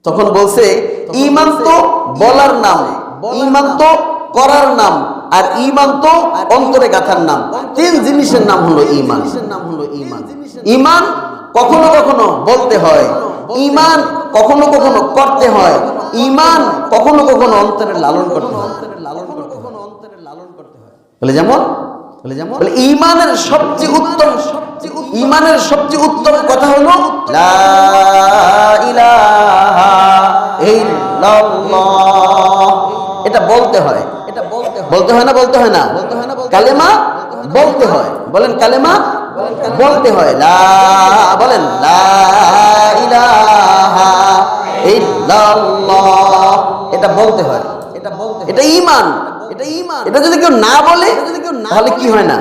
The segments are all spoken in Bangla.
তখন বলছে ঈমান তো বলার নাম, ঈমান তো করার নাম, আর ঈমান তো অন্তরে গাঁথার নাম। তিন জিনিসের নাম হলো ঈমান। ঈমান কখনো কখনো বলতে হয়, ঈমান কখনো কখনো করতে হয়, ঈমান কখনো কখনো অন্তরে লালন করতে হয়। বলে যেমন ঈমানের সবচেয়ে উত্তম, ঈমানের সবচেয়ে উত্তম কথা হলো লা ইলাহা ইল্লাল্লাহ। এটা বলতে হয়, বলতে হয় না? বলতে হয় না? কালেমা বলতে হয়। বলেন কালেমা বলতে হয়। বলেন লা ইলাহা ইল্লাল্লাহ। এটা বলতে হয়, এটা ঈমান। এটা যদি কেউ না বলে তাহলে কি হয় না?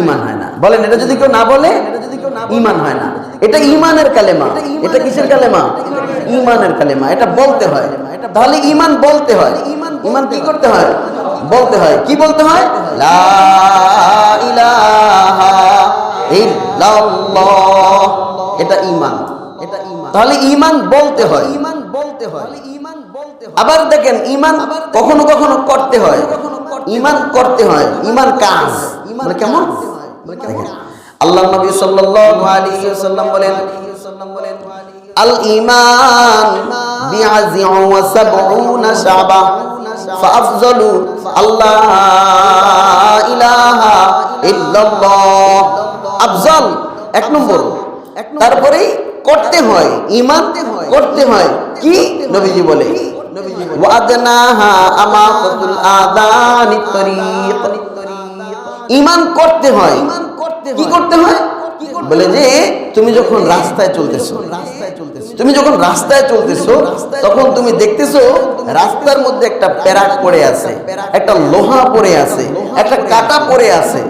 ঈমান হয় না। বলেন এটা যদি কেউ না বলে ঈমান হয় না। এটা ঈমানের কালেমা। এটা কিসের কালেমা? ঈমানের কালেমা। এটা বলতে হয়। তাহলে ঈমান বলতে হয়। ঈমান কি করতে হয়? বলতে হয়। কি বলতে হয়? লা ইলাহা ইল্লাল্লাহ। এটা ঈমান। তাহলে ঈমান বলতে হয়। আবার দেখেন ঈমান কখনো কখনো করতে হয়। ঈমান করতে হয়, ঈমান কাজ। মানে কেমন? আল্লাহ নবী সাল্লাল্লাহু আলাইহি ওয়াসাল্লাম বলেন আল ঈমান বিআযি ওয়া সাবউনা শাবা ফাআফযালু আল্লাহ ইলাহা ইল্লাল্লাহ। আফজাল এক নম্বর। তারপরে করতে হয়, ঈমান করতে হয়। কি নবীজি বলে ওয়াদনাহা আমাকাতুল আযানিত তরিক। ঈমান করতে হয়। কি করতে হয়? বলে যে তুমি যখন রাস্তায় চলতেছো, তখন তুমি দেখতেছো রাস্তার মধ্যে একটা প্যারাক পড়ে আছে, একটা লোহা পড়ে আছে, একটা কাঁটা পড়ে আছে।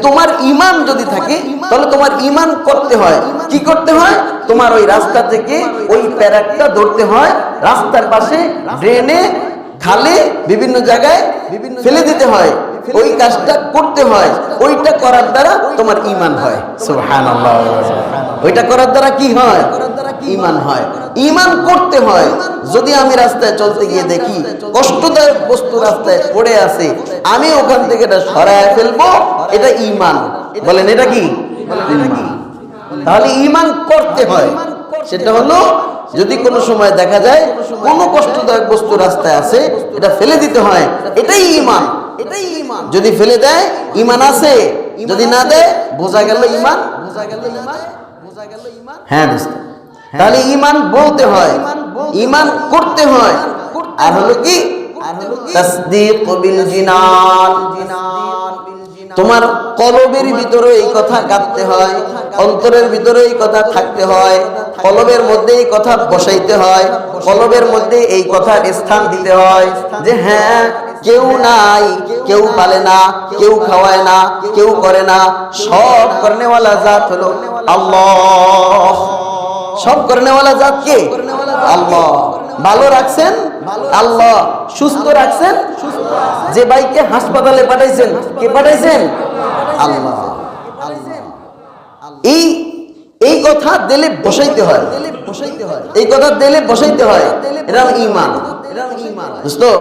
তোমার ঈমান যদি থাকে তাহলে তোমার ঈমান করতে হয়। কি করতে হয়? তোমার ওই রাস্তা থেকে ওই প্যারাকটা ধরতে হয়, রাস্তার পাশে, ড্রেনে, খালে, বিভিন্ন জায়গায় ফেলে দিতে হয়। ওই কাজটা করতে হয়। ওইটা করার দ্বারা তোমার ঈমান হয়। সুবহানাল্লাহ। ওইটা করার দ্বারা কি হয়? ঈমান হয়। ঈমান করতে হয়। যদি আমি রাস্তায় চলতে গিয়ে দেখি কষ্টদায়ক বস্তু রাস্তায় পড়ে আছে, আমি ওখান থেকে এটা সরায় ফেলবো, এটা ঈমান। বলেন এটা কি? ঈমান। তাহলে ঈমান করতে হয়। সেটা হলো যদি কোনো সময় দেখা যায় কোনো কষ্টদায়ক বস্তু রাস্তায় আছে, এটা ফেলে দিতে হয়, এটাই ঈমান। যদি ফেলে দেয় ঈমান আছে, যদি না দেয় বোঝা গেল ঈমান। হ্যাঁ দোস্ত, তাহলে ঈমান বলতে হয়, ঈমান করতে হয়। আর হলো কি? তাসদীক বিল জিনান। তোমার কলবের ভিতরে এই কথা গাঁথতে হয়, অন্তরের ভিতরে এই কথা থাকতে হয়, কলবের মধ্যে এই কথা বসাইতে হয়, কলবের মধ্যে এই কথার স্থান দিতে হয় যে হ্যাঁ, কেউ নাই, কেউ পালে না, কেউ খাওয়ায় না, কেউ করে না, সব করনেওয়ালা জাত হলো আল্লাহ। সব করনেওয়ালা জাত কে? আল্লাহ। ভালো রাখছেন আল্লাহ, সুস্থ রাখছেন, যে ভাইকে হাসপাতালে পাঠাইছেন, কে পাঠাইছেন? আল্লাহ। এই কথা দিলে বসাইতে হয়, এই কথা দিলে বসাইতে হয়। এটা ঈমান। বুঝতো?